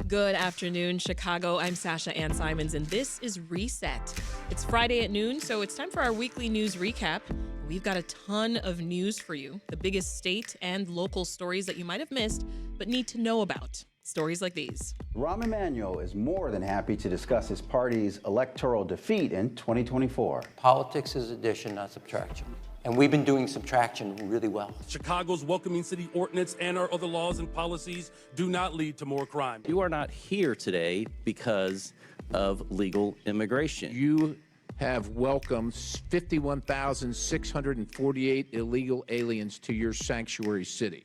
Good afternoon, Chicago. I'm Sasha-Ann Simons, and this is Reset. It's Friday at noon, so it's time for our weekly news recap. We've got a ton of news for you, the biggest state and local stories that you might have missed but need to know about. Stories like these. Rahm Emanuel is more than happy to discuss his party's electoral defeat in 2024. Politics is addition, not subtraction. And we've been doing subtraction really well. Chicago's welcoming city ordinance and our other laws and policies do not lead to more crime. You are not here today because of legal immigration. You have welcomed 51,648 illegal aliens to your sanctuary city.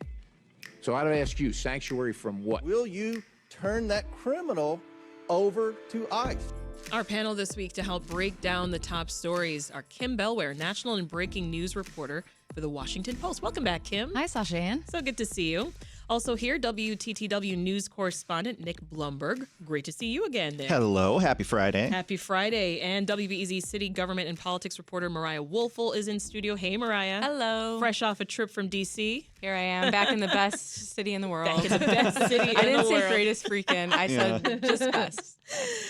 So I'd ask you, sanctuary from what? Will you turn that criminal over to ICE? Our panel this week to help break down the top stories are Kim Bellware, national and breaking news reporter for The Washington Post. Welcome back, Kim. Hi, Sasha-Ann. So good to see you. Also here, WTTW news correspondent Nick Blumberg. Great to see you again, Nick. Hello. Happy Friday. Happy Friday. And WBEZ city government and politics reporter Mariah Woelfel is in studio. Hey, Mariah. Hello. Fresh off a trip from D.C. Here I am, back in the best city in the world. Back in the best city in the world. I didn't say greatest freaking. I said just best.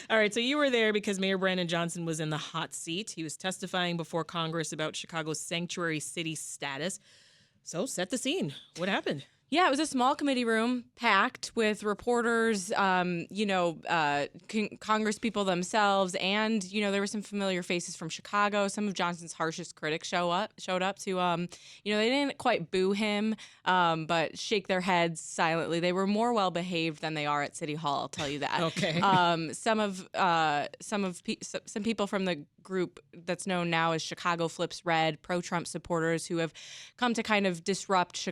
All right, so you were there because Mayor Brandon Johnson was in the hot seat. He was testifying before Congress about Chicago's sanctuary city status. So set the scene. What happened? Yeah, it was a small committee room packed with reporters, Congress people themselves, and, there were some familiar faces from Chicago. Some of Johnson's harshest critics showed up to, they didn't quite boo him, but shake their heads silently. They were more well-behaved than they are at City Hall, I'll tell you that. Okay. Some people from the group that's known now as Chicago Flips Red, pro-Trump supporters who have come to kind of disrupt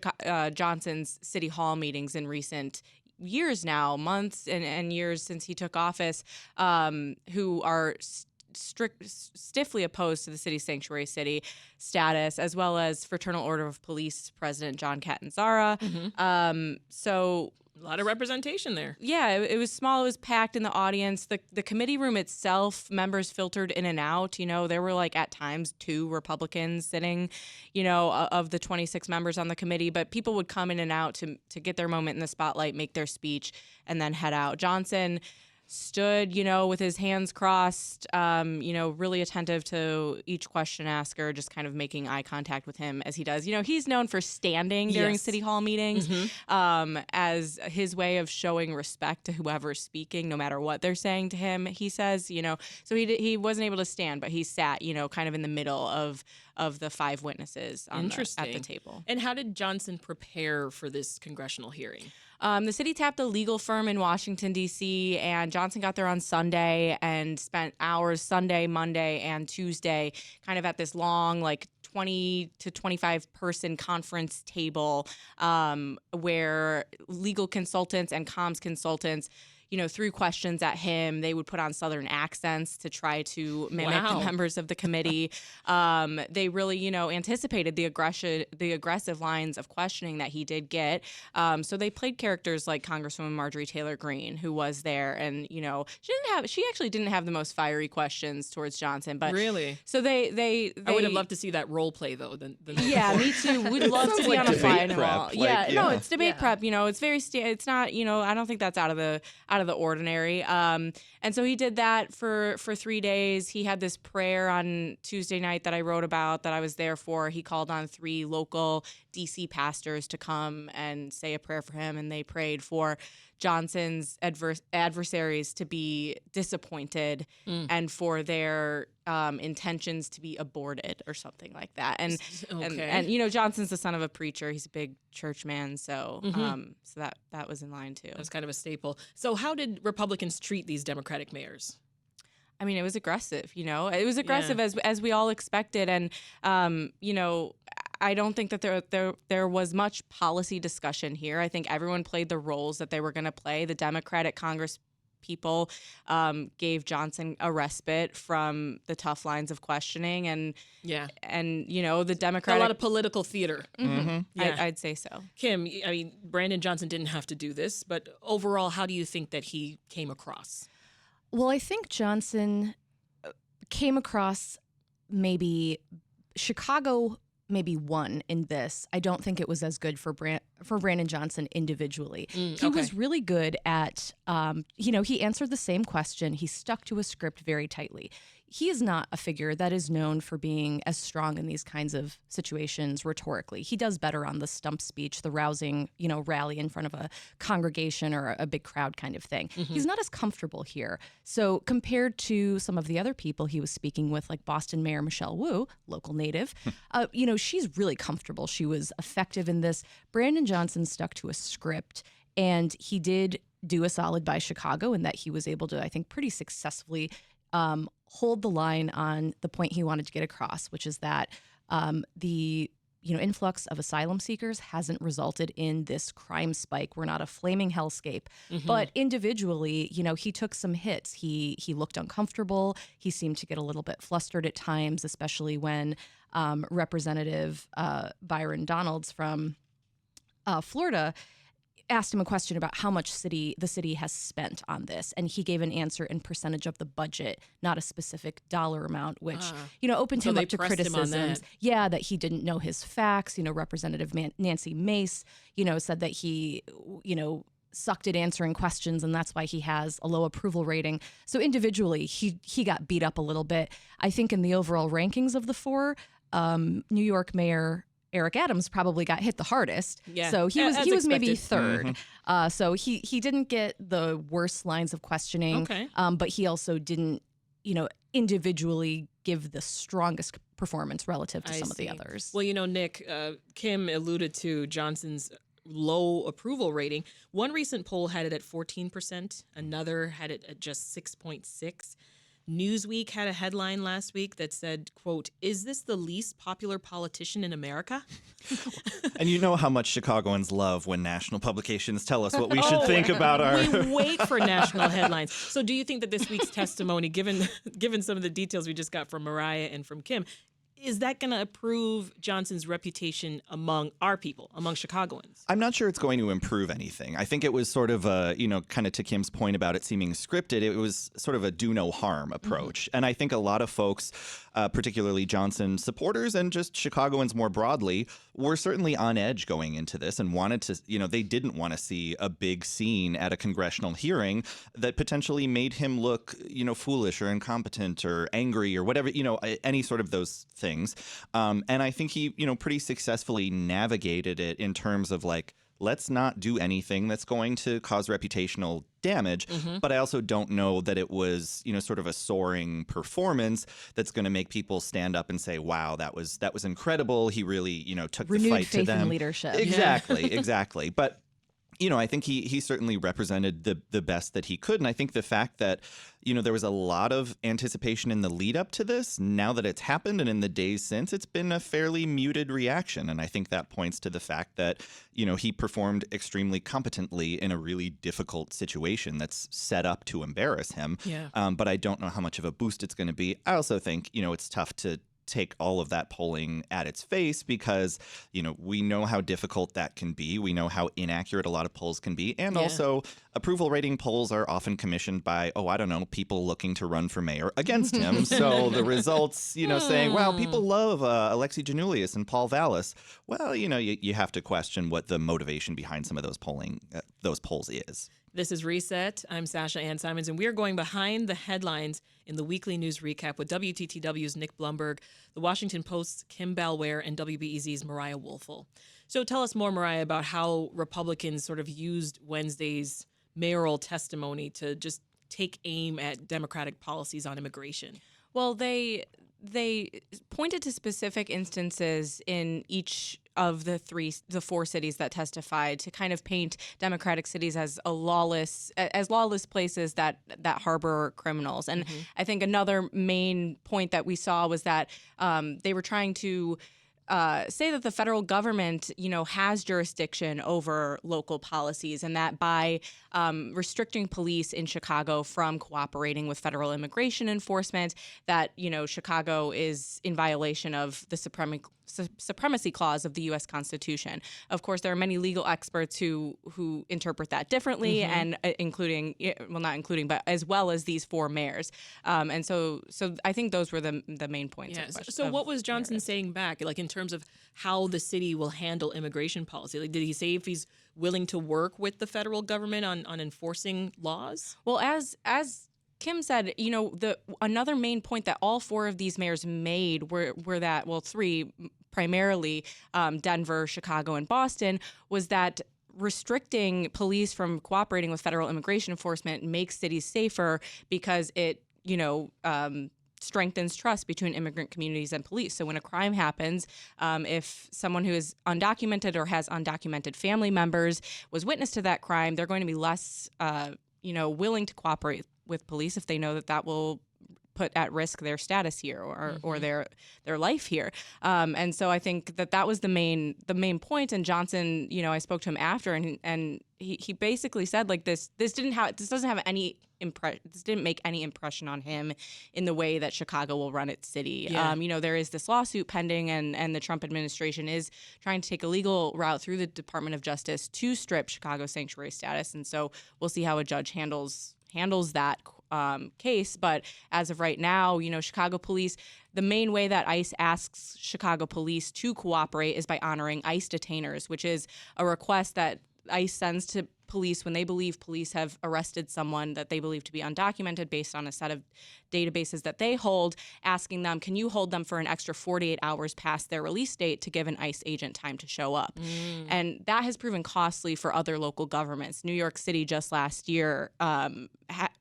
Johnson's City Hall meetings in recent years now, months and years since he took office, who are stiffly opposed to the city's sanctuary city status, as well as Fraternal Order of Police President John Catanzara. Mm-hmm. So a lot of representation there. Yeah, it was small. It was packed in the audience. The committee room itself, members filtered in and out. There were at times 2 Republicans sitting, of the 26 members on the committee. But people would come in and out to get their moment in the spotlight, make their speech, and then head out. Johnson stood, with his hands crossed, really attentive to each question asker, just kind of making eye contact with him as he does. He's known for standing during City Hall meetings as his way of showing respect to whoever's speaking, no matter what they're saying to him. He says, so he wasn't able to stand, but he sat, kind of in the middle of the 5 witnesses at the table. And how did Johnson prepare for this congressional hearing? The city tapped a legal firm in Washington, D.C., and Johnson got there on Sunday and spent hours Sunday, Monday, and Tuesday kind of at this long, 20 to 25 person conference table where legal consultants and comms consultants threw questions at him. They would put on Southern accents to try to mimic the members of the committee. They really, anticipated the aggressive lines of questioning that he did get. So they played characters like Congresswoman Marjorie Taylor Greene, who was there, and she actually didn't have the most fiery questions towards Johnson. But really, so they I would have loved to see that role play though. Yeah, me too. We'd love to be on a fine wall. No, it's debate prep. It's very. It's not. I don't think that's out of the ordinary. And so he did that for 3 days. He had this prayer on Tuesday night that I wrote about that I was there for. He called on 3 local DC pastors to come and say a prayer for him, and they prayed for Johnson's adversaries to be disappointed and for their intentions to be aborted or something like that. And Johnson's the son of a preacher. He's a big church man, so so that was in line too. That was kind of a staple. So how did Republicans treat these Democratic mayors? I mean, it was aggressive. It was aggressive as we all expected, and I don't think that there was much policy discussion here. I think everyone played the roles that they were going to play. The Democratic Congress people gave Johnson a respite from the tough lines of questioning, and the Democratic, a lot of political theater. Yeah. I'd say so. Kim, I mean, Brandon Johnson didn't have to do this, but overall, how do you think that he came across? Well, I think Johnson came across maybe Chicago maybe won in this, I don't think it was as good for Brandon Johnson individually. He was really good at, he answered the same question. He stuck to a script very tightly. He is not a figure that is known for being as strong in these kinds of situations rhetorically. He does better on the stump speech, the rousing, rally in front of a congregation or a big crowd kind of thing. He's not as comfortable here. So compared to some of the other people he was speaking with, like Boston Mayor Michelle Wu, local native, she's really comfortable. She was effective in this. Brandon Johnson stuck to a script, and he did do a solid by Chicago in that he was able to, I think, pretty successfully hold the line on the point he wanted to get across, which is that the influx of asylum seekers hasn't resulted in this crime spike. We're not a flaming hellscape, but individually, he took some hits. He looked uncomfortable. He seemed to get a little bit flustered at times, especially when Representative Byron Donalds from Florida asked him a question about how much the city has spent on this, and he gave an answer in percentage of the budget, not a specific dollar amount, which opened him up to criticisms. Yeah, that he didn't know his facts. Representative Nancy Mace, said that he, sucked at answering questions, and that's why he has a low approval rating. So individually, he got beat up a little bit. I think in the overall rankings of the four, New York Mayor Eric Adams probably got hit the hardest. Yeah. So he was maybe third. So he didn't get the worst lines of questioning. Okay. But he also didn't, individually give the strongest performance relative to some of the others. Well, Nick, Kim alluded to Johnson's low approval rating. One recent poll had it at 14%. Another had it at just 6.6%. Newsweek had a headline last week that said, quote, "Is this the least popular politician in America?" And you know how much Chicagoans love when national publications tell us what we should think about our... We wait for national headlines. So do you think that this week's testimony, given some of the details we just got from Mariah and from Kim, is that going to improve Johnson's reputation among our people, among Chicagoans? I'm not sure it's going to improve anything. I think it was sort of a, kind of to Kim's point about it seeming scripted, it was sort of a do no harm approach. And I think a lot of folks, particularly Johnson supporters and just Chicagoans more broadly, were certainly on edge going into this and wanted to, they didn't want to see a big scene at a congressional hearing that potentially made him look, foolish or incompetent or angry or whatever, any sort of those things. And I think he, pretty successfully navigated it in terms of like, let's not do anything that's going to cause reputational damage. But I also don't know that it was, sort of a soaring performance that's going to make people stand up and say, wow, that was incredible. He really, took the fight to them. Renewed faith in leadership. Exactly, exactly. But I think he certainly represented the best that he could. And I think the fact that, there was a lot of anticipation in the lead up to this, now that it's happened and in the days since, it's been a fairly muted reaction. And I think that points to the fact that, he performed extremely competently in a really difficult situation that's set up to embarrass him. Yeah. But I don't know how much of a boost it's going to be. I also think, it's tough to take all of that polling at its face because, we know how difficult that can be. We know how inaccurate a lot of polls can be. And also approval rating polls are often commissioned by, people looking to run for mayor against him. So the results, saying, wow, people love Alexi Giannoulias and Paul Vallis. Well, you have to question what the motivation behind some of those polls is. This is Reset. I'm Sasha-Ann Simons, and we are going behind the headlines in the weekly news recap with WTTW's Nick Blumberg, the Washington Post's Kim Balware, and WBEZ's Mariah Woelfel. So tell us more, Mariah, about how Republicans sort of used Wednesday's mayoral testimony to just take aim at Democratic policies on immigration. Well, they pointed to specific instances in each of the four cities that testified to kind of paint Democratic cities as lawless places that harbor criminals. And I think another main point that we saw was that they were trying to say that the federal government, has jurisdiction over local policies, and that by restricting police in Chicago from cooperating with federal immigration enforcement, that Chicago is in violation of the supremacy clause of the U.S. Constitution. Of course, there are many legal experts who interpret that differently, and including, well, not including, but as well as these 4 mayors. And so I think those were the main points. Yeah. So what was Johnson saying back, like in terms of how the city will handle immigration policy? Like, did he say if he's willing to work with the federal government on enforcing laws? Well, as Kim said, another main point that all 4 of these mayors made were that, well, 3 primarily, Denver, Chicago, and Boston, was that restricting police from cooperating with federal immigration enforcement makes cities safer because it, strengthens trust between immigrant communities and police. So when a crime happens, if someone who is undocumented or has undocumented family members was witness to that crime, they're going to be less, willing to cooperate with police if they know that will put at risk their status here or their life here. And so I think that was the main point. And Johnson, I spoke to him after, and he basically said, like, this didn't make any impression on him in the way that Chicago will run its city. Yeah. There is this lawsuit pending, and the Trump administration is trying to take a legal route through the Department of Justice to strip Chicago's sanctuary status. And so we'll see how a judge handles that case. But as of right now, Chicago police, the main way that ICE asks Chicago police to cooperate is by honoring ICE detainers, which is a request that ICE sends to police when they believe police have arrested someone that they believe to be undocumented based on a set of databases that they hold, asking them, can you hold them for an extra 48 hours past their release date to give an ICE agent time to show up? And that has proven costly for other local governments. New York City just last year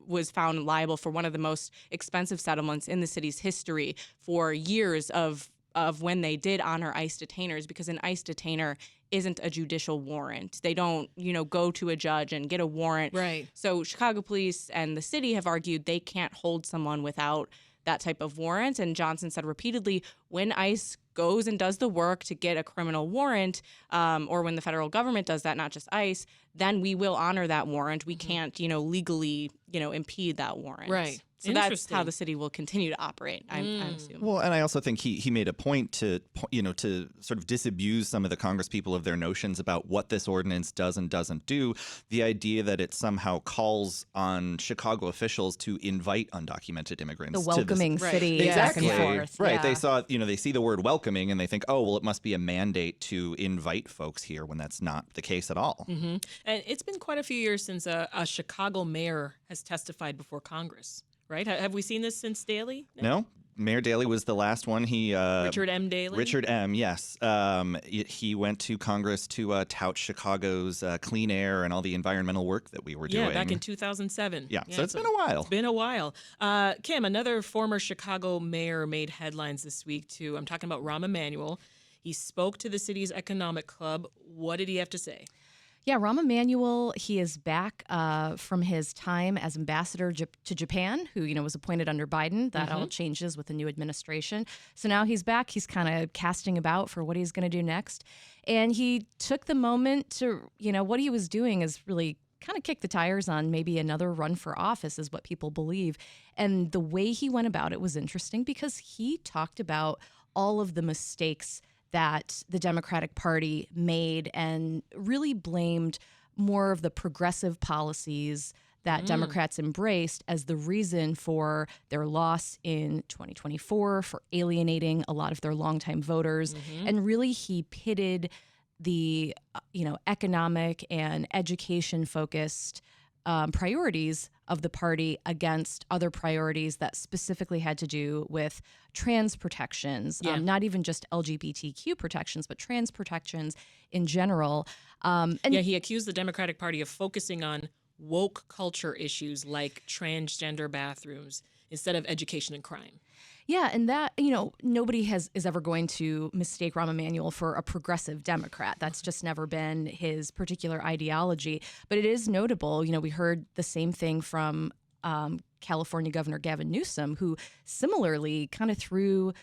was found liable for one of the most expensive settlements in the city's history for years of when they did honor ICE detainers, because an ICE detainer isn't a judicial warrant. They don't, go to a judge and get a warrant. Right. So Chicago police and the city have argued they can't hold someone without that type of warrant. And Johnson said repeatedly, when ICE goes and does the work to get a criminal warrant, or when the federal government does that, not just ICE, then we will honor that warrant. We can't, legally, impede that warrant. Right. So that's how the city will continue to operate, I assume. Well, and I also think he made a point to sort of disabuse some of the Congress people of their notions about what this ordinance does and doesn't do. The idea that it somehow calls on Chicago officials to invite undocumented immigrants. The welcoming to city exactly. back and forth. Right. Yeah. They saw, they see the word welcoming and they think, oh, well, it must be a mandate to invite folks here, when that's not the case at all. Mm-hmm. And it's been quite a few years since a Chicago mayor has testified before Congress. Right? Have we seen this since Daley? No. Mayor Daley was the last one. Richard M. Daley? Richard M., yes. He went to Congress to tout Chicago's clean air and all the environmental work that we were doing. Yeah, back in 2007. Yeah, so it's been a while. It's been a while. Kim, another former Chicago mayor made headlines this week, too. I'm talking about Rahm Emanuel. He spoke to the city's economic club. What did he have to say? Yeah, Rahm Emanuel, he is back from his time as ambassador to Japan, who, was appointed under Biden. That all changes with the new administration. So now he's back. He's kind of casting about for what he's going to do next. And he took the moment to, what he was doing is really kind of kick the tires on maybe another run for office, is what people believe. And the way he went about it was interesting, because he talked about all of the mistakes that the Democratic Party made and really blamed more of the progressive policies that Democrats embraced as the reason for their loss in 2024, for alienating a lot of their longtime voters. And really he pitted the economic and education-focused priorities of the party against other priorities that specifically had to do with trans protections, not even just LGBTQ protections, but trans protections in general. He accused the Democratic Party of focusing on woke culture issues like transgender bathrooms instead of education and crime. Yeah, and that, nobody is ever going to mistake Rahm Emanuel for a progressive Democrat. That's just never been his particular ideology. But it is notable, we heard the same thing from California Governor Gavin Newsom, who similarly kind of threw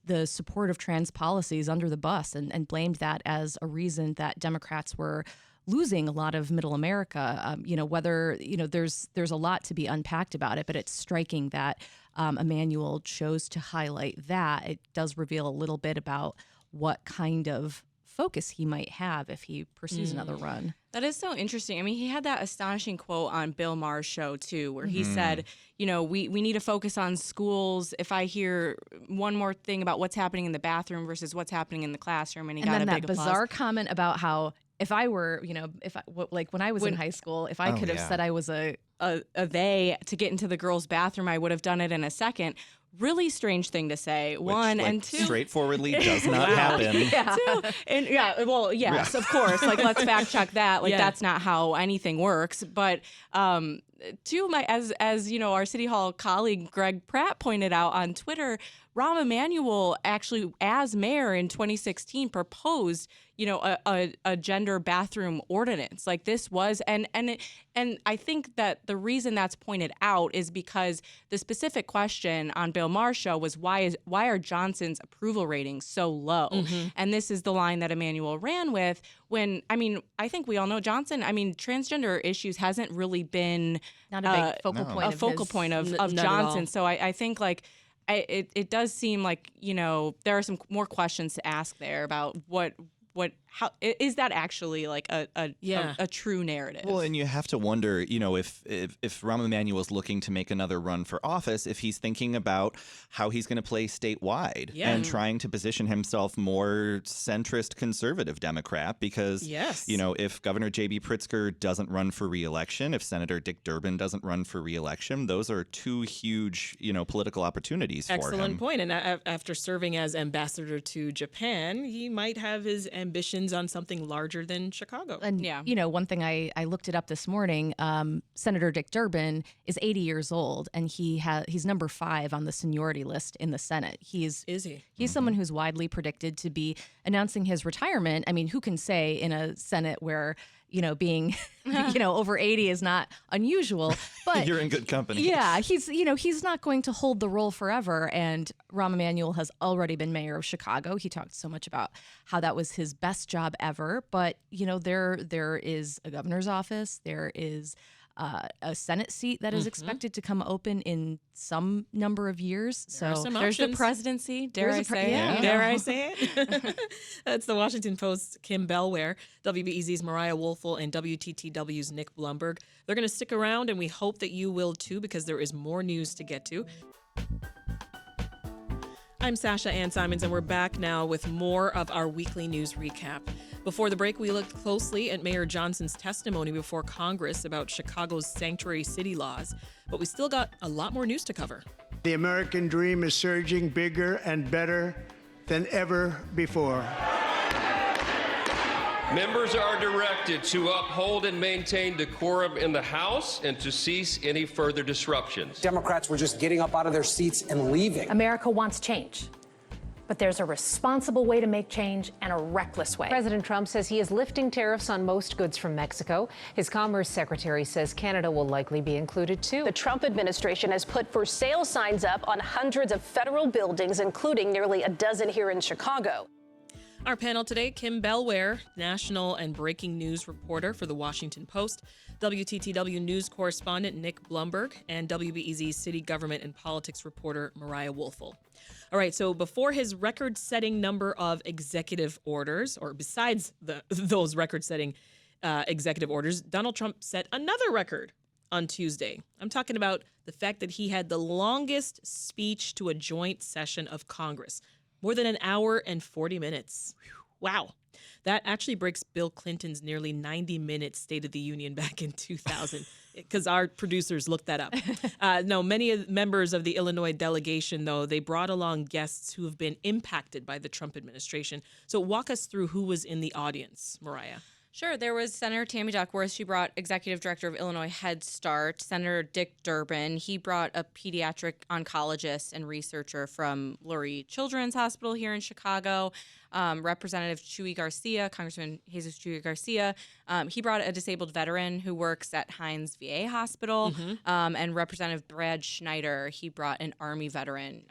the support of trans policies under the bus and blamed that as a reason that Democrats were losing a lot of middle America. There's a lot to be unpacked about it, but it's striking that Emanuel chose to highlight that. It does reveal a little bit about what kind of focus he might have if he pursues another run. That is so interesting. I mean, he had that astonishing quote on Bill Maher's show, too, where he said, you know, we need to focus on schools. If I hear one more thing about what's happening in the bathroom versus what's happening in the classroom, and he got a big applause. Bizarre comment about how if I were, you know, like when I was in high school, if I could have said I was a they to get into the girls' bathroom, I would have done it in a second. Really strange thing to say. Which, one, like, and two, straightforwardly does not happen. Yeah. Two, and well, yes, of course. Like, let's fact check that. Like, that's not how anything works. But two, as you know, our City Hall colleague Greg Pratt pointed out on Twitter, Rahm Emanuel actually, as mayor in 2016, proposed, you know, a gender bathroom ordinance. Like, this was, and I think that the reason that's pointed out is because the specific question on Bill Maher's show was why are Johnson's approval ratings so low? And this is the line that Emanuel ran with when, I mean, I think we all know Johnson. I mean, transgender issues hasn't really been not a big focal point of Johnson. So I think like. It does seem like, you know, there are some more questions to ask there about how is that actually like a true narrative? Well, and you have to wonder, you know, if Rahm Emanuel's looking to make another run for office, if he's thinking about how he's going to play statewide and trying to position himself more centrist conservative Democrat, because you know, if Governor J.B. Pritzker doesn't run for re-election, if Senator Dick Durbin doesn't run for re-election, those are two huge, you know, political opportunities for him. Excellent point. And after serving as ambassador to Japan, he might have his ambitions on something larger than Chicago. And, you know, one thing I looked it up this morning, Senator Dick Durbin is 80 years old, and he's number 5 on the seniority list in the Senate. Is he? He's someone who's widely predicted to be announcing his retirement. I mean, who can say in a Senate where, you know, being, you know, over 80 is not unusual, but you're in good company. Yeah, he's not going to hold the role forever. And Rahm Emanuel has already been mayor of Chicago. He talked so much about how that was his best job ever. But, you know, there is a governor's office. There is a Senate seat that is expected to come open in some number of years. There's the presidency. Dare I say it? That's the Washington Post's Kim Bellware, WBEZ's Mariah Woelfel, and WTTW's Nick Blumberg. They're going to stick around, and we hope that you will too, because there is more news to get to. I'm Sasha-Ann Simons, and we're back now with more of our weekly news recap. Before the break, we looked closely at Mayor Johnson's testimony before Congress about Chicago's sanctuary city laws, but we still got a lot more news to cover. The American dream is surging bigger and better than ever before. Members are directed to uphold and maintain decorum in the House and to cease any further disruptions. Democrats were just getting up out of their seats and leaving. America wants change, but there's a responsible way to make change and a reckless way. President Trump says he is lifting tariffs on most goods from Mexico. His Commerce Secretary says Canada will likely be included, too. The Trump administration has put for sale signs up on hundreds of federal buildings, including nearly a dozen here in Chicago. Our panel today, Kim Bellware, national and breaking news reporter for The Washington Post, WTTW news correspondent Nick Blumberg, and WBEZ city government and politics reporter Mariah Woelfel. All right, so before his record-setting number of executive orders, or besides those record-setting executive orders, Donald Trump set another record on Tuesday. I'm talking about the fact that he had the longest speech to a joint session of Congress. More than an hour and 40 minutes. Wow. That actually breaks Bill Clinton's nearly 90-minute State of the Union back in 2000, because our producers looked that up. Many members of the Illinois delegation, though, they brought along guests who have been impacted by the Trump administration. So walk us through who was in the audience, Mariah. Sure. There was Senator Tammy Duckworth. She brought Executive Director of Illinois Head Start, Senator Dick Durbin. He brought a pediatric oncologist and researcher from Lurie Children's Hospital here in Chicago, Representative Chuy Garcia, Congressman Jesus Chuy Garcia. He brought a disabled veteran who works at Hines VA Hospital, and Representative Brad Schneider. He brought an Army veteran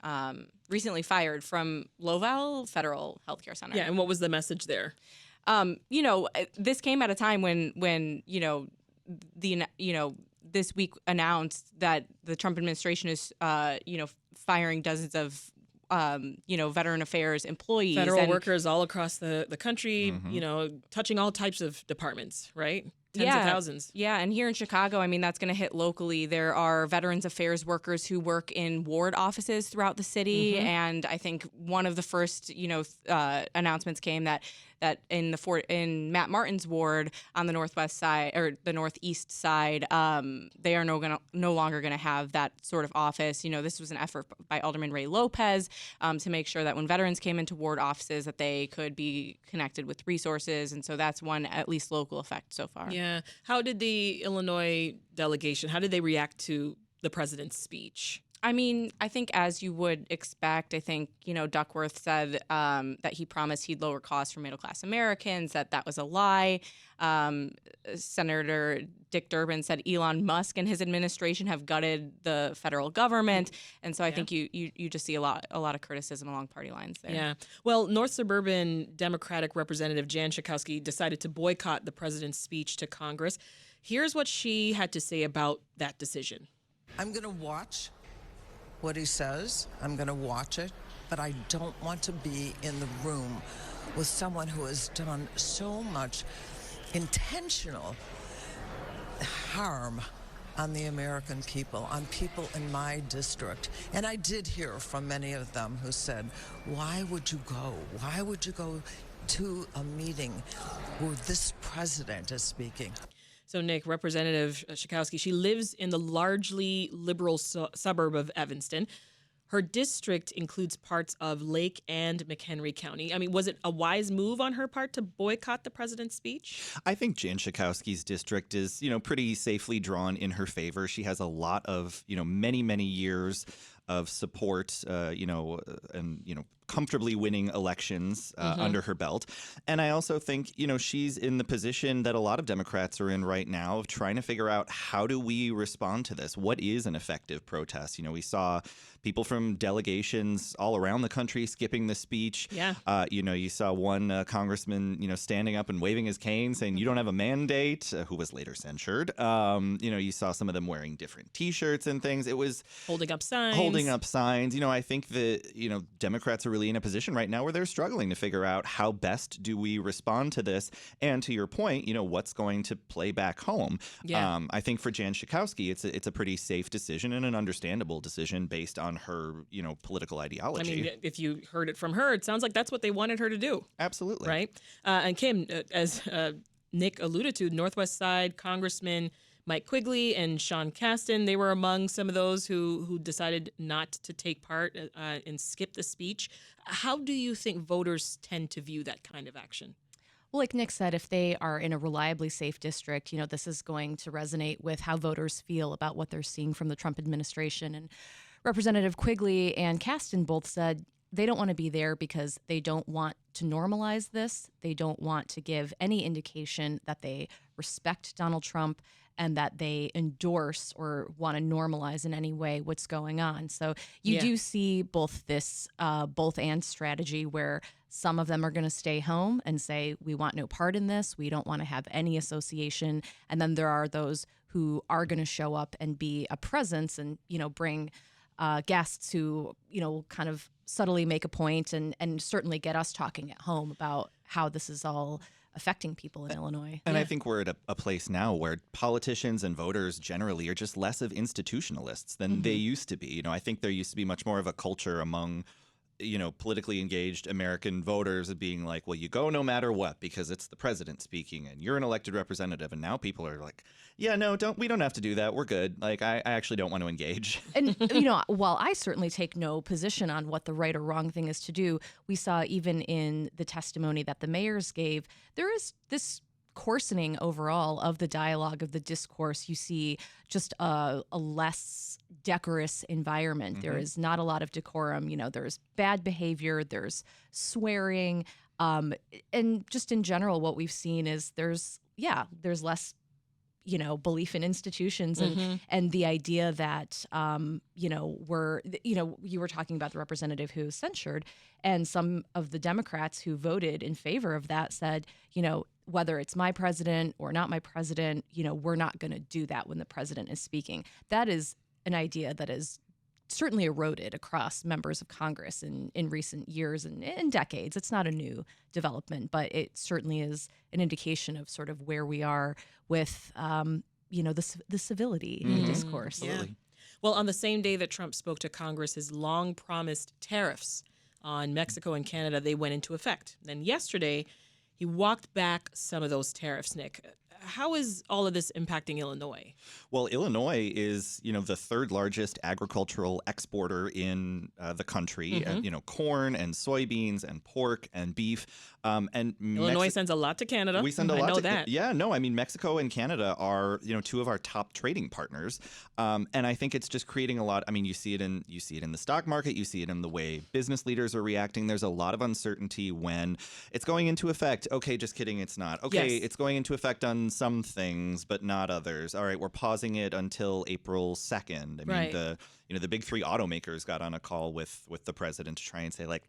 recently fired from Lowell Federal Healthcare Center. Yeah, and what was the message there? This came at a time when this week announced that the Trump administration is, firing dozens of veteran affairs employees. Federal workers all across the country, touching all types of departments, right? Tens of thousands. Yeah, and here in Chicago, I mean, that's going to hit locally. There are Veterans Affairs workers who work in ward offices throughout the city, and I think one of the first, announcements came that in Matt Martin's ward on the northwest side or the northeast side, they are no longer going to have that sort of office. This was an effort by Alderman Ray Lopez to make sure that when veterans came into ward offices, that they could be connected with resources, and so that's one at least local effect so far. Yeah. How did the Illinois delegation, how did they react to the president's speech? I mean, I think as you would expect, I think, Duckworth said that he promised he'd lower costs for middle-class Americans, that was a lie. Senator Dick Durbin said Elon Musk and his administration have gutted the federal government. And so I think you just see a lot of criticism along party lines there. Yeah. Well, North Suburban Democratic Representative Jan Schakowsky decided to boycott the president's speech to Congress. Here's what she had to say about that decision. I'm going to watch what he says. I'm going to watch it, but I don't want to be in the room with someone who has done so much intentional harm on the American people, on people in my district. And I did hear from many of them who said, why would you go? Why would you go to a meeting where this president is speaking? So, Nick, Representative Schakowsky, she lives in the largely liberal suburb of Evanston. Her district includes parts of Lake and McHenry County. I mean, was it a wise move on her part to boycott the president's speech? I think Jan Schakowsky's district is, pretty safely drawn in her favor. She has a lot of, many, many years of support, and comfortably winning elections under her belt. And I also think, she's in the position that a lot of Democrats are in right now of trying to figure out, how do we respond to this? What is an effective protest? We saw people from delegations all around the country skipping the speech. Yeah. You saw one congressman, standing up and waving his cane saying, you don't have a mandate, who was later censured. You saw some of them wearing different T-shirts and things. It was holding up signs. I think that, Democrats are really in a position right now where they're struggling to figure out how best do we respond to this. And to your point, what's going to play back home. Yeah. I think for Jan Schakowsky, it's a pretty safe decision and an understandable decision based on her, political ideology. I mean, if you heard it from her, it sounds like that's what they wanted her to do. Absolutely. Right? And Kim, as Nick alluded to, Northwest Side Congressman Mike Quigley and Sean Casten, they were among some of those who decided not to take part and skip the speech. How do you think voters tend to view that kind of action? Well, like Nick said, if they are in a reliably safe district, this is going to resonate with how voters feel about what they're seeing from the Trump administration. And Representative Quigley and Casten both said they don't want to be there because they don't want to normalize this. They don't want to give any indication that they respect Donald Trump and that they endorse or want to normalize in any way what's going on. So you do see both this both and strategy where some of them are going to stay home and say, we want no part in this. We don't want to have any association. And then there are those who are going to show up and be a presence and, bring guests who, kind of subtly make a point and certainly get us talking at home about how this is all affecting people in Illinois. And I think we're at a place now where politicians and voters generally are just less of institutionalists than they used to be. I think there used to be much more of a culture among politically engaged American voters of being like, well, you go no matter what because it's the president speaking and you're an elected representative. And now people are like, yeah, no, we don't have to do that. We're good. Like, I actually don't want to engage. And, while I certainly take no position on what the right or wrong thing is to do, we saw even in the testimony that the mayors gave, there is this coarsening overall of the dialogue, of the discourse. You see just a less decorous environment. There is not a lot of decorum. There's bad behavior, there's swearing, and just in general, what we've seen is there's less belief in institutions and the idea that, you were talking about the representative who censured, and some of the Democrats who voted in favor of that said, whether it's my president or not my president, we're not going to do that when the president is speaking. That is an idea that is certainly eroded across members of Congress in recent years and decades. It's not a new development, but it certainly is an indication of sort of where we are with, the civility in the discourse. Yeah. Well, on the same day that Trump spoke to Congress, his long-promised tariffs on Mexico and Canada, they went into effect. Then yesterday, he walked back some of those tariffs, Nick. How is all of this impacting Illinois? Well, Illinois is, the third largest agricultural exporter in the country. Corn and soybeans and pork and beef. And Illinois sends a lot to Canada. We send a lot I know that. Yeah, no, I mean, Mexico and Canada are, two of our top trading partners. And I think it's just creating a lot. I mean, you see it in the stock market. You see it in the way business leaders are reacting. There's a lot of uncertainty when it's going into effect. Okay, just kidding. It's not. Okay, Yes. It's going into effect on some things, but not others. All right, we're pausing it until April 2nd. I mean, Right. the big three automakers got on a call with the president to try and say, like,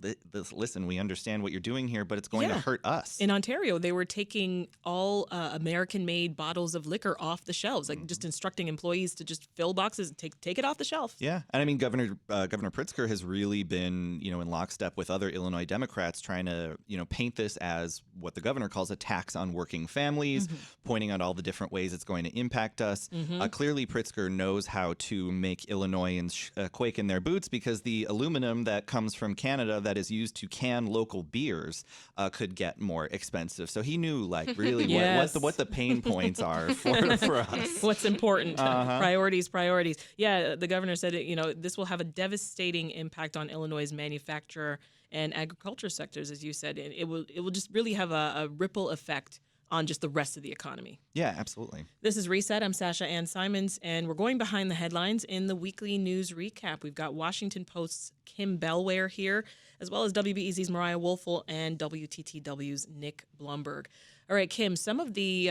listen, we understand what you're doing here, but it's going to hurt us. In Ontario, they were taking all American-made bottles of liquor off the shelves, like just instructing employees to just fill boxes and take it off the shelf. Yeah, and I mean, Governor Pritzker has really been, in lockstep with other Illinois Democrats, trying to, paint this as what the governor calls a tax on working families, pointing out all the different ways it's going to impact us. Clearly, Pritzker knows how to make Illinoisans quake in their boots, because the aluminum that comes from Canada that is used to can local beers could get more expensive. So he knew, like, really what the pain points are for us. What's important. Priorities. Yeah, the governor said, this will have a devastating impact on Illinois' manufacturer and agriculture sectors, as you said. And it will just really have a ripple effect on just the rest of the economy. Yeah, absolutely. This is Reset. I'm Sasha-Ann Simons, and we're going behind the headlines in the weekly news recap. We've got Washington Post's Kim Bellware here, as well as WBEZ's Mariah Woelfel and WTTW's Nick Blumberg. All right, Kim, some of the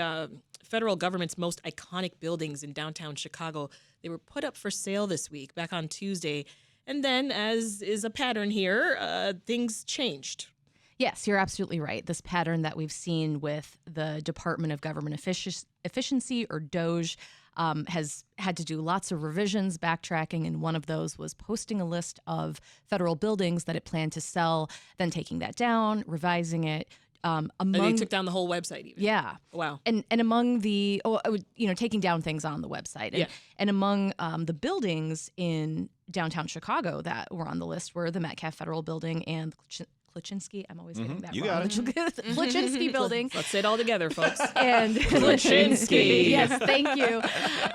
federal government's most iconic buildings in downtown Chicago, they were put up for sale this week, back on Tuesday. And then, as is a pattern here, things changed. Yes, you're absolutely right. This pattern that we've seen with the Department of Government Efficiency, or DOGE, has had to do lots of revisions, backtracking, and one of those was posting a list of federal buildings that it planned to sell, then taking that down, revising it. They took down the whole website even. Yeah. Wow. And among the, taking down things on the website. And among the buildings in downtown Chicago that were on the list were the Metcalf Federal Building and Kluczynski. I'm always getting that you wrong. got it. Kluczynski Building. Let's say it all together, folks. And Kluczynski. Yes, thank you.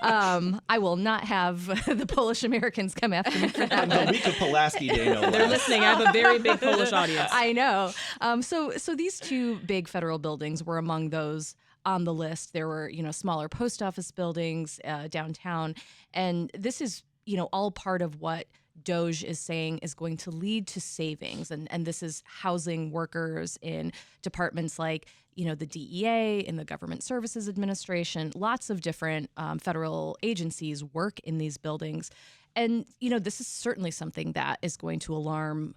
I will not have the Polish Americans come after me for that. The week of Pulaski Day, no less. They're listening. I have a very big Polish audience. I know. So these two big federal buildings were among those on the list. There were, smaller post office buildings downtown. And this is, all part of what DOGE is saying is going to lead to savings. And this is housing workers in departments like, the DEA, in the Government Services Administration. Lots of different federal agencies work in these buildings. And, this is certainly something that is going to alarm,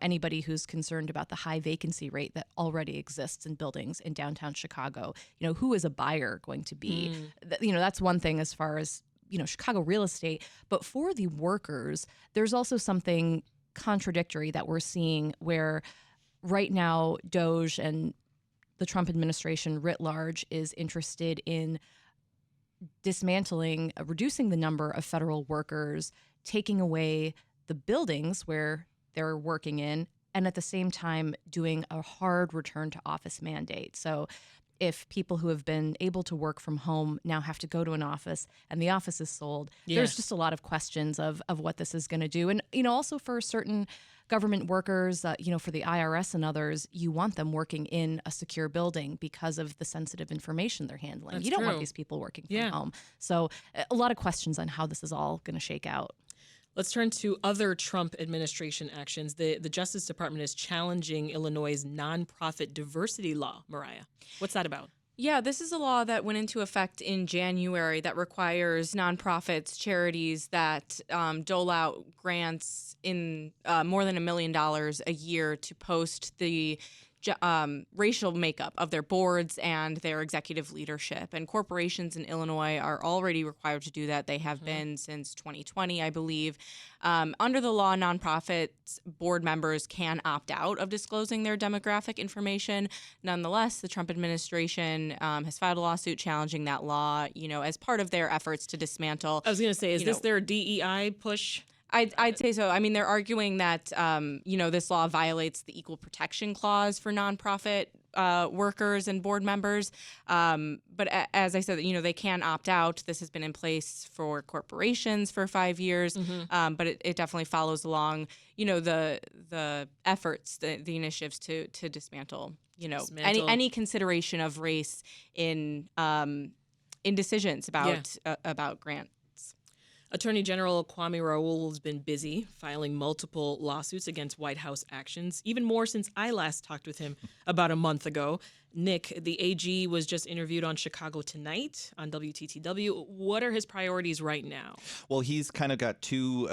anybody who's concerned about the high vacancy rate that already exists in buildings in downtown Chicago. Who is a buyer going to be? That's one thing as far as, Chicago real estate. But for the workers, there's also something contradictory that we're seeing where right now DOGE and the Trump administration writ large is interested in dismantling, reducing the number of federal workers, taking away the buildings where they're working in, and at the same time doing a hard return to office mandate. So if people who have been able to work from home now have to go to an office and the office is sold, there's just a lot of questions of what this is going to do. And, also for certain government workers, for the IRS and others, you want them working in a secure building because of the sensitive information they're handling. That's you don't want true. these people working from home. So a lot of questions on how this is all going to shake out. Let's turn to other Trump administration actions. The Justice Department is challenging Illinois' nonprofit diversity law. Mariah, what's that about? Yeah, this is a law that went into effect in January that requires nonprofits, charities that dole out grants in more than $1 million a year to post the racial makeup of their boards and their executive leadership. And corporations in Illinois are already required to do that. They have been since 2020, I believe. Under the law, nonprofits board members can opt out of disclosing their demographic information. Nonetheless, the Trump administration has filed a lawsuit challenging that law, as part of their efforts to dismantle. I was going to say, is this their DEI push? I'd say so. I mean, they're arguing that, this law violates the Equal Protection Clause for nonprofit workers and board members. But as I said, they can opt out. This has been in place for corporations for 5 years. But it definitely follows along, the efforts, the initiatives to dismantle, any consideration of race in decisions about grants. Attorney General Kwame Raoul has been busy filing multiple lawsuits against White House actions, even more since I last talked with him about a month ago. Nick, the AG was just interviewed on Chicago Tonight on WTTW. What are his priorities right now? Well, he's kind of got two,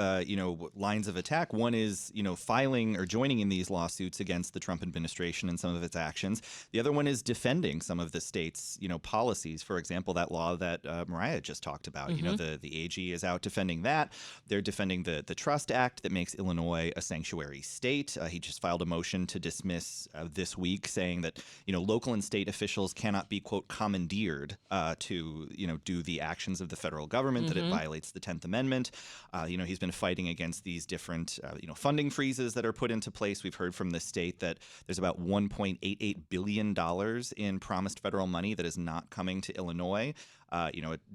lines of attack. One is, filing or joining in these lawsuits against the Trump administration and some of its actions. The other one is defending some of the state's, policies. For example, that law that Mariah just talked about. The AG is out defending that. They're defending the Trust Act that makes Illinois a sanctuary state. He just filed a motion to dismiss this week, saying that, local and state officials cannot be, quote, commandeered to, do the actions of the federal government, that it violates the 10th Amendment. He's been fighting against these different, funding freezes that are put into place. We've heard from the state that there's about $1.88 billion in promised federal money that is not coming to Illinois.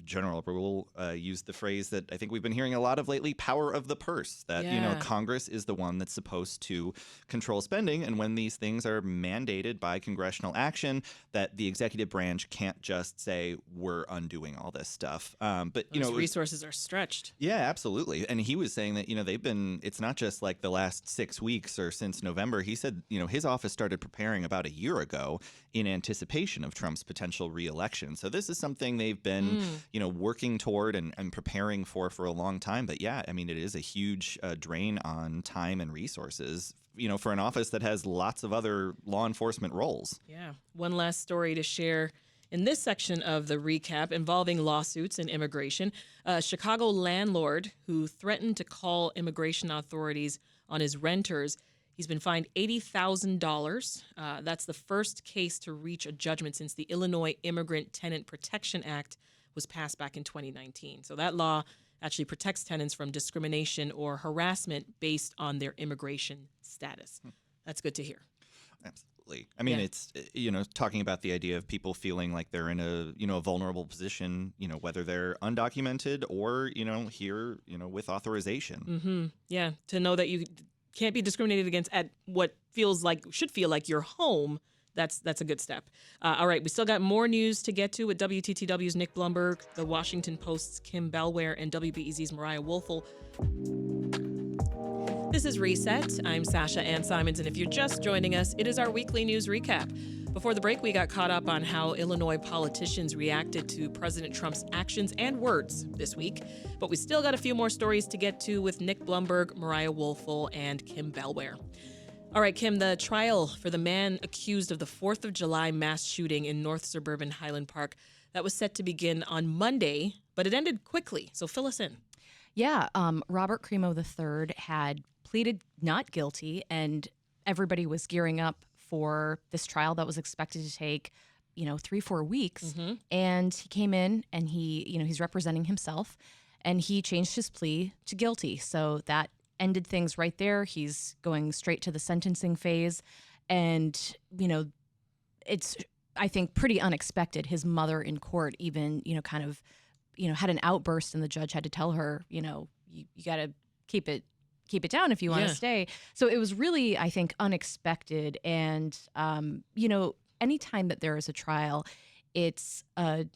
General Raoul used the phrase that I think we've been hearing a lot of lately, power of the purse, that, Congress is the one that's supposed to control spending. And when these things are mandated by congressional action, that the executive branch can't just say, we're undoing all this stuff. But, those resources are stretched. Yeah, absolutely. And he was saying that, it's not just like the last 6 weeks or since November. He said, his office started preparing about a year ago in anticipation of Trump's potential reelection. So this is something they've been, working toward and preparing for a long time. But yeah, I mean, it is a huge drain on time and resources, for an office that has lots of other law enforcement roles. Yeah. One last story to share in this section of the recap involving lawsuits and immigration. A Chicago landlord who threatened to call immigration authorities on his renters. He's been fined $80,000. That's the first case to reach a judgment since the Illinois Immigrant Tenant Protection Act was passed back in 2019. So that law actually protects tenants from discrimination or harassment based on their immigration status. That's good to hear. Absolutely. I mean, it's, talking about the idea of people feeling like they're in a vulnerable position, whether they're undocumented or, here, with authorization. Yeah. To know that you can't be discriminated against at what should feel like your home. That's a good step. All right, we still got more news to get to with WTTW's Nick Blumberg, The Washington Post's Kim Bellware, and WBEZ's Mariah Woelfel. This is Reset. I'm Sasha-Ann Simons, and if you're just joining us, it is our weekly news recap. Before the break, we got caught up on how Illinois politicians reacted to President Trump's actions and words this week, but we still got a few more stories to get to with Nick Blumberg, Mariah Woelfel, and Kim Bellware. All right, Kim, the trial for the man accused of the 4th of July mass shooting in North Suburban Highland Park, that was set to begin on Monday, but it ended quickly. So fill us in. Yeah, Robert Crimo III had pleaded not guilty, and everybody was gearing up for this trial that was expected to take, 3-4 weeks. And he came in and he's representing himself, and he changed his plea to guilty. So that ended things right there. He's going straight to the sentencing phase. And, it's, I think, pretty unexpected. His mother in court even, had an outburst, and the judge had to tell her, you got to keep it down if you want to stay. So it was really, I think, unexpected. And, anytime that there is a trial, it's a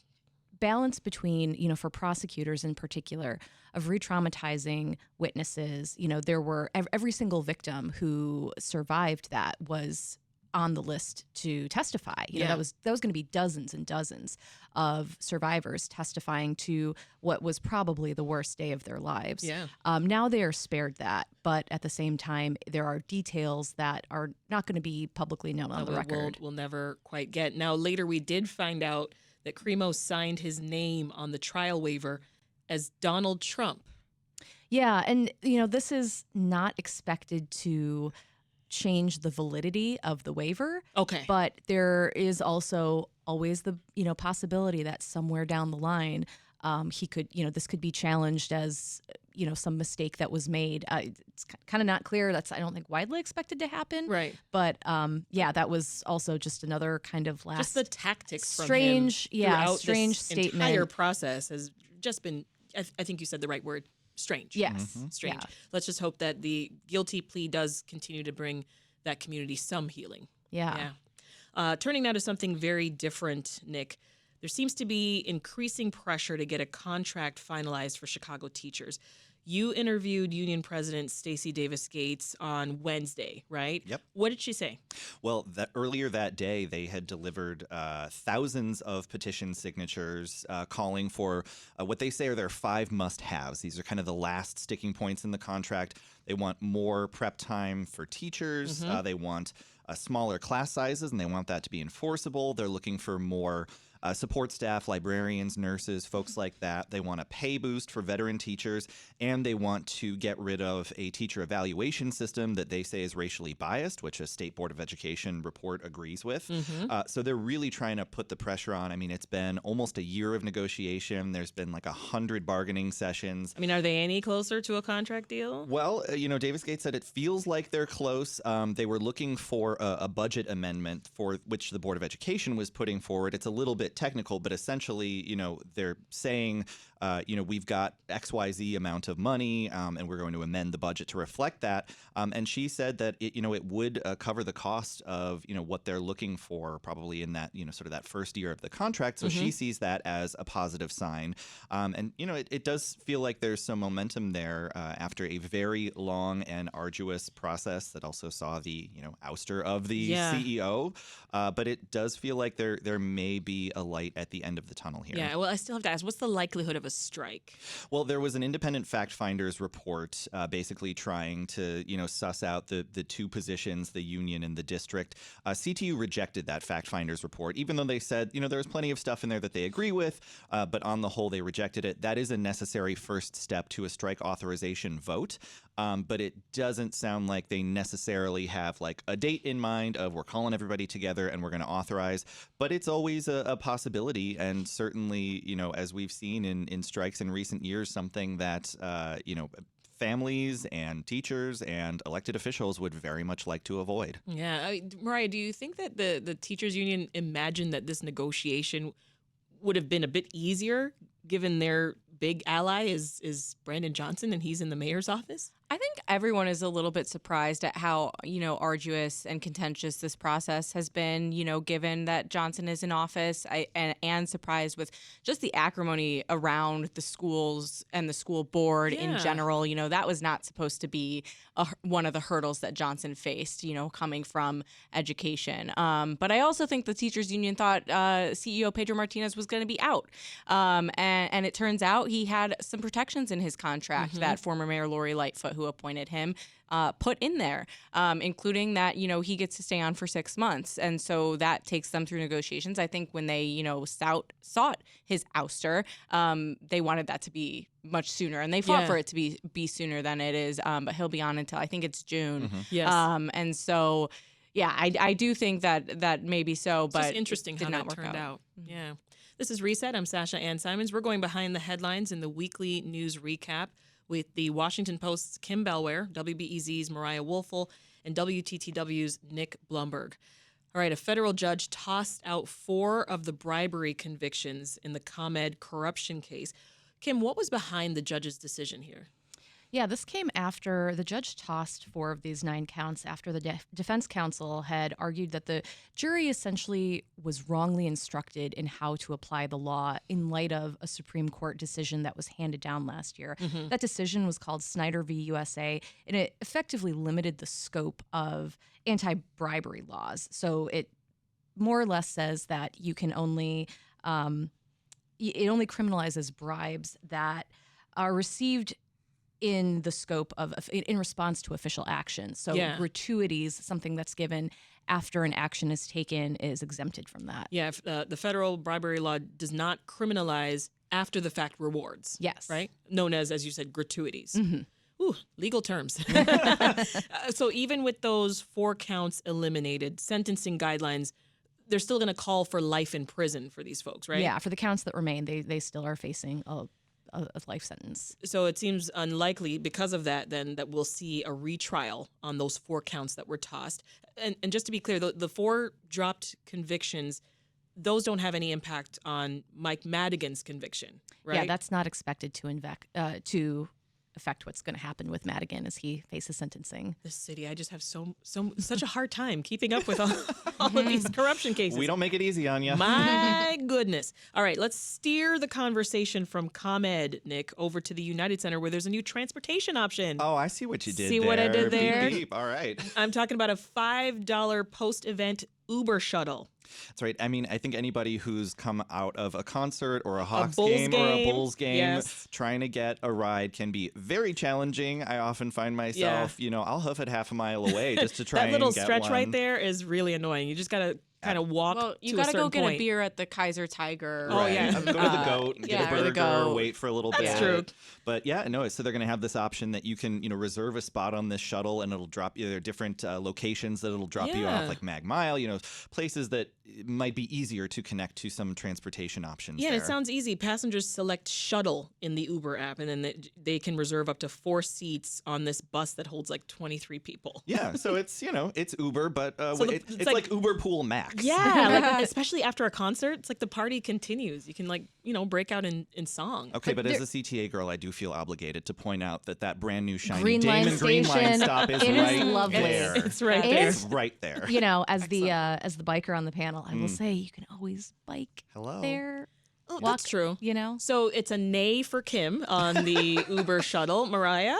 balance between, for prosecutors in particular, of re-traumatizing witnesses. There were every single victim who survived that was on the list to testify. You know, that was going to be dozens and dozens of survivors testifying to what was probably the worst day of their lives. Yeah. Now they are spared that, but at the same time, there are details that are not going to be publicly known on the record. We'll never quite get. Now, later we did find out that Cremo signed his name on the trial waiver as Donald Trump. Yeah, and this is not expected to change the validity of the waiver. Okay. But there is also always the possibility that somewhere down the line he could this could be challenged as some mistake that was made. It's kind of not clear. That's, I don't think, widely expected to happen. Right. But that was also just another kind of just the tactics strange, from him throughout strange this statement. Entire process has just been. I think you said the right word. Strange. Yes. Strange. Yeah. Let's just hope that the guilty plea does continue to bring that community some healing. Yeah. Turning now to something very different, Nick. There seems to be increasing pressure to get a contract finalized for Chicago teachers. You interviewed Union President Stacey Davis Gates on Wednesday, right? Yep. What did she say? Well, earlier that day, they had delivered thousands of petition signatures calling for what they say are their 5 must-haves. These are kind of the last sticking points in the contract. They want more prep time for teachers. They want smaller class sizes, and they want that to be enforceable. They're looking for more support staff, librarians, nurses, folks like that. They want a pay boost for veteran teachers, and they want to get rid of a teacher evaluation system that they say is racially biased, which a State Board of Education report agrees with. So they're really trying to put the pressure on. I mean, it's been almost a year of negotiation. There's been like 100 bargaining sessions. I mean, are they any closer to a contract deal? Well, Davis Gates said it feels like they're close. They were looking for a budget amendment for which the Board of Education was putting forward. It's a little bit technical, but essentially, they're saying, we've got XYZ amount of money, and we're going to amend the budget to reflect that. And she said that it would cover the cost of what they're looking for, probably in that sort of that first year of the contract. So she sees that as a positive sign. And it does feel like there's some momentum there after a very long and arduous process that also saw the ouster of the CEO. But it does feel like there may be a light at the end of the tunnel here. Yeah, well, I still have to ask, what's the likelihood of a strike? Well, there was an independent fact finder's report basically trying to, suss out the two positions, the union and the district. CTU rejected that fact finder's report, even though they said, there was plenty of stuff in there that they agree with, but on the whole, they rejected it. That is a necessary first step to a strike authorization vote. But it doesn't sound like they necessarily have like a date in mind of we're calling everybody together and we're going to authorize. But it's always a possibility. And certainly, as we've seen in strikes in recent years, something that, families and teachers and elected officials would very much like to avoid. Yeah. Mariah, do you think that the teachers union imagined that this negotiation would have been a bit easier given their big ally is Brandon Johnson and he's in the mayor's office? I think everyone is a little bit surprised at how, arduous and contentious this process has been, given that Johnson is in office, and surprised with just the acrimony around the schools and the school board in general. That was not supposed to be one of the hurdles that Johnson faced, coming from education. But I also think the teachers union thought CEO Pedro Martinez was going to be out. And it turns out he had some protections in his contract that former Mayor Lori Lightfoot, who appointed him, put in there, including that, he gets to stay on for 6 months. And so that takes them through negotiations. I think when they, sought his ouster, they wanted that to be much sooner. And they fought for it to be sooner than it is. But he'll be on until I think it's June. Yes. And so, yeah, I do think that maybe so, but it's just interesting how that turned out. Yeah. This is Reset. I'm Sasha-Ann Simons. We're going behind the headlines in the weekly news recap with the Washington Post's Kim Bellware, WBEZ's Mariah Woelfel, and WTTW's Nick Blumberg. All right, a federal judge tossed out 4 of the bribery convictions in the ComEd corruption case. Kim, what was behind the judge's decision here? Yeah, this came after the judge tossed 4 of these 9 counts after the defense counsel had argued that the jury essentially was wrongly instructed in how to apply the law in light of a Supreme Court decision that was handed down last year. Mm-hmm. That decision was called Snyder v. USA, and it effectively limited the scope of anti-bribery laws. So it more or less says that you can only it only criminalizes bribes that are received in the scope of in response to official action. So gratuities, something that's given after an action is taken, is exempted from that. Yeah, the federal bribery law does not criminalize after the fact rewards. Yes. Right? Known as you said, gratuities. Mm-hmm. Ooh, legal terms. So even with those 4 counts eliminated, sentencing guidelines, they're still going to call for life in prison for these folks, right? Yeah, for the counts that remain, they still are facing a life sentence. So it seems unlikely because of that then that we'll see a retrial on those 4 counts that were tossed. And just to be clear, the 4 dropped convictions, those don't have any impact on Mike Madigan's conviction, right? Yeah, that's not expected to affect what's going to happen with Madigan as he faces sentencing. The city, I just have such a hard time keeping up with all of these corruption cases. We don't make it easy on you. My goodness. All right, let's steer the conversation from ComEd, Nick, over to the United Center where there's a new transportation option. Oh, I see what you did See there. what I did there? Beep, beep. All right. I'm talking about a $5 post-event Uber shuttle. That's right. I mean, I think anybody who's come out of a concert or a Hawks Bulls game or a Bulls game, yes, trying to get a ride can be very challenging. I often find myself, I'll hoof it half a mile away just to try and get one. That little stretch right there is really annoying. You just got to kind of walk Well, you to a got to certain go get point. a beer at the Kaiser Tiger. Oh, yeah. Go to the Goat, get a burger, wait for a little bit. That's true. But so they're going to have this option that you can, reserve a spot on this shuttle and it'll drop you. There are different locations that it'll drop you off, like Mag Mile, places that might be easier to connect to some transportation options. Yeah, there. and it sounds easy. Passengers select shuttle in the Uber app, and then they can reserve up to 4 seats on this bus that holds like 23 people. Yeah, so it's it's Uber, but it's like Uber Pool Max. Yeah, especially after a concert, it's like the party continues. You can break out in song. Okay, but as a CTA girl, I do feel obligated to point out that brand new shiny Green Line Damon Green Line Station, stop is it right is lovely. there. It's right there. It's right there. As the biker on the panel, I will say you can always bike there. Oh, walk, that's true. So it's a nay for Kim on the Uber shuttle. Mariah?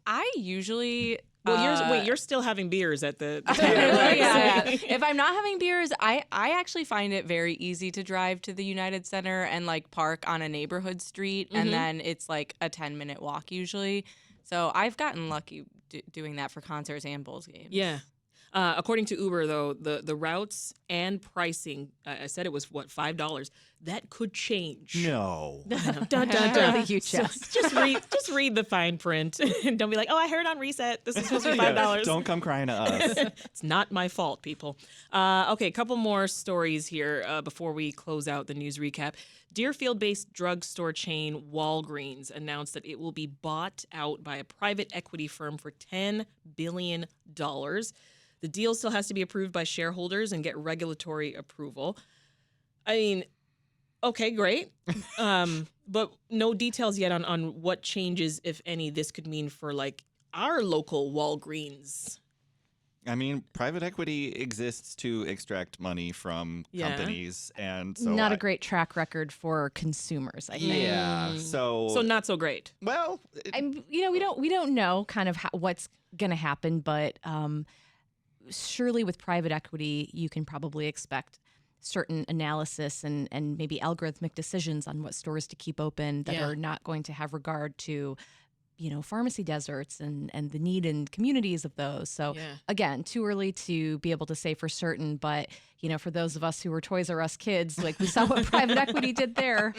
I usually... you're still having beers at the yeah. If I'm not having beers, I actually find it very easy to drive to the United Center and park on a neighborhood street, and then it's like a 10-minute walk usually. So I've gotten lucky doing that for concerts and Bulls games. Yeah. According to Uber, though, the routes and pricing, I said it was, $5? That could change. No. Dun, dun, dun. You just. So just read the fine print and don't be like, oh, I heard on Reset this is supposed to be $5. Don't come crying to us. It's not my fault, people. Okay, a couple more stories here before we close out the news recap. Deerfield-based drugstore chain Walgreens announced that it will be bought out by a private equity firm for $10 billion. The deal still has to be approved by shareholders and get regulatory approval. I mean, okay, great. But no details yet on what changes, if any, this could mean for our local Walgreens. I mean, private equity exists to extract money from companies, and so not a great track record for consumers, I think. Yeah, so not so great. Well, we don't know kind of what's going to happen, but surely with private equity, you can probably expect certain analysis and maybe algorithmic decisions on what stores to keep open that are not going to have regard to pharmacy deserts and the need in communities of those. So again, too early to be able to say for certain, but for those of us who were Toys R Us kids, we saw what private equity did there.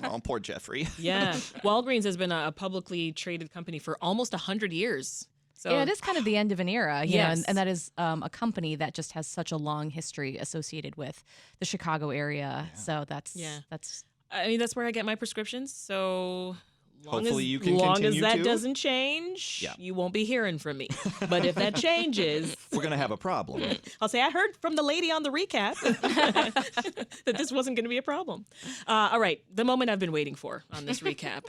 Oh, poor Jeffrey. Yeah. Walgreens has been a publicly traded company for almost 100 years. So it is kind of the end of an era, and that is a company that just has such a long history associated with the Chicago area. Yeah. So that's. I mean, that's where I get my prescriptions. So hopefully you can long continue as that to. doesn't change, you won't be hearing from me. But if that changes, we're gonna have a problem. I'll say I heard from the lady on the recap that this wasn't going to be a problem. All right, the moment I've been waiting for on this recap.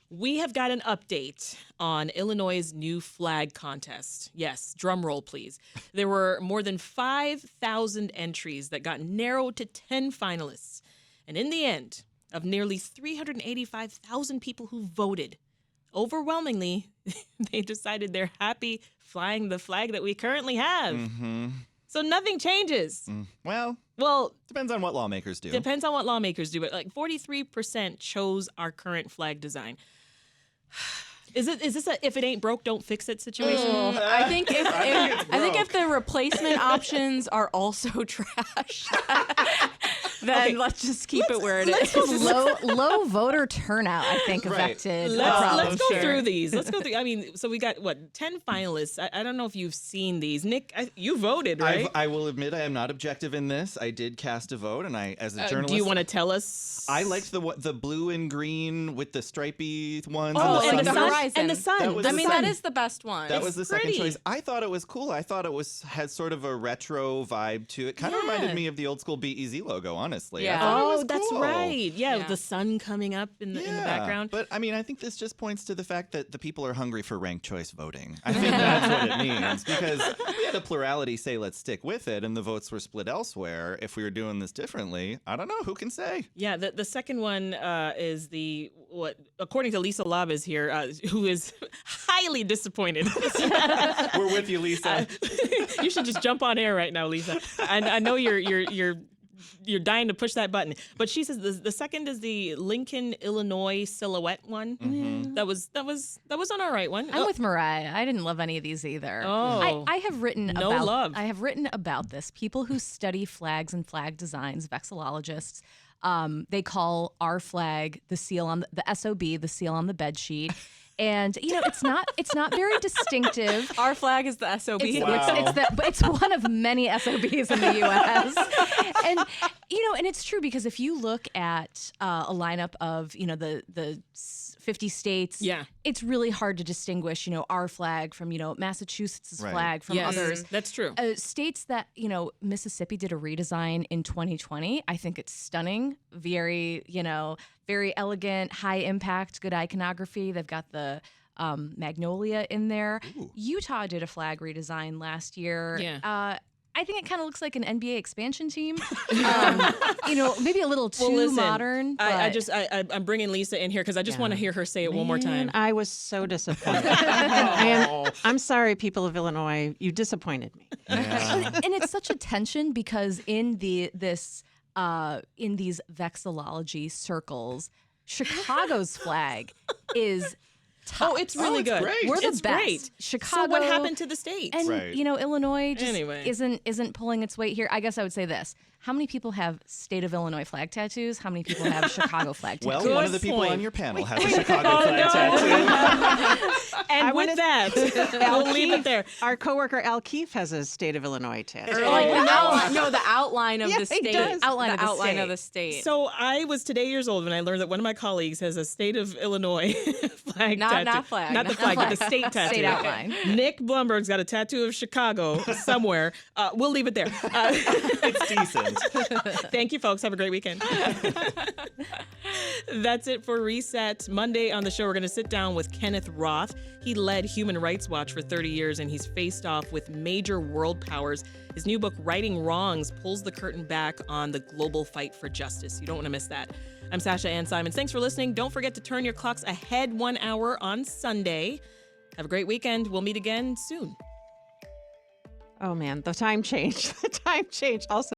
We have got an update on Illinois' new flag contest. Yes, drum roll, please. There were more than 5,000 entries that got narrowed to 10 finalists. And in the end, of nearly 385,000 people who voted, overwhelmingly, they decided they're happy flying the flag that we currently have. Mm-hmm. So nothing changes. Well, depends on what lawmakers do. Depends on what lawmakers do, but like 43% chose our current flag design. Is this a if it ain't broke, don't fix it situation? I think if the replacement options are also trash, then let's just keep it where it is. Low voter turnout, I think, affected the problem. Let's go through these. Let's go through. I mean, so we got 10 finalists. I don't know if you've seen these. Nick, you voted, right? I will admit I am not objective in this. I did cast a vote, and I, as a journalist, do you want to tell us? I liked the blue and green with the stripy ones. Oh, and the horizon. And the sun. That is the best one. That was the second choice. I thought it was cool. I thought it had sort of a retro vibe to it. Kind of reminded me of the old school BEZ logo, honestly. Yeah. Oh, that's right. Yeah, with the sun coming up in the background. But I mean, I think this just points to the fact that the people are hungry for ranked choice voting. I think that's what it means, because we had a plurality say let's stick with it, and the votes were split elsewhere. If we were doing this differently, I don't know. Who can say? Yeah, the second one is according to Lisa Labez here, who is highly disappointed. We're with you, Lisa. You should just jump on air right now, Lisa. I know you're dying to push that button. But she says the second is the Lincoln, Illinois silhouette one. Mm-hmm. That was an all right one. I'm with Mariah. I didn't love any of these either. Oh. I have written love. I have written about this. People who study flags and flag designs, vexillologists, they call our flag the seal on the SOB, the seal on the bed sheet. And it's not very distinctive. Our flag is the SOB. It's one of many SOBs in the U.S. And and it's true, because if you look at a lineup of the 50 states, it's really hard to distinguish our flag from Massachusetts' flag from others. That's true. States that Mississippi did a redesign in 2020. I think it's stunning. Very very elegant, high impact, good iconography. They've got the magnolia in there. Ooh. Utah did a flag redesign last year. Yeah. I think it kind of looks like an NBA expansion team. Maybe a little too modern. But I'm bringing Lisa in here because I just want to hear her say it one more time. I was so disappointed. I'm sorry, people of Illinois. You disappointed me. Yeah. And it's such a tension, because in these vexillology circles, Chicago's flag is top. Oh, it's really good. Great. We're the It's best. great. Chicago. So what happened to the state? And Illinois just Anyway. isn't pulling its weight here. I guess I would say this: how many people have state of Illinois flag tattoos? How many people have Chicago flag tattoos? Well, one of the people on your panel has a Chicago flag tattoo. And with that, we'll leave it there. Our coworker Al Keefe has a state of Illinois tattoo. The outline of the state. he does. Outline of the state. So I was today years old when I learned that one of my colleagues has a state of Illinois flag tattoo. Not flag. Not the flag, but the state tattoo. State outline. Nick Blumberg's got a tattoo of Chicago somewhere. We'll leave it there. It's decent. Thank you, folks. Have a great weekend. That's it for Reset. Monday on the show, we're going to sit down with Kenneth Roth. He led Human Rights Watch for 30 years, and he's faced off with major world powers. His new book, Righting Wrongs, pulls the curtain back on the global fight for justice. You don't want to miss that. I'm Sasha-Ann Simons. Thanks for listening. Don't forget to turn your clocks ahead 1 hour on Sunday. Have a great weekend. We'll meet again soon. Oh, man, the time changed. Also.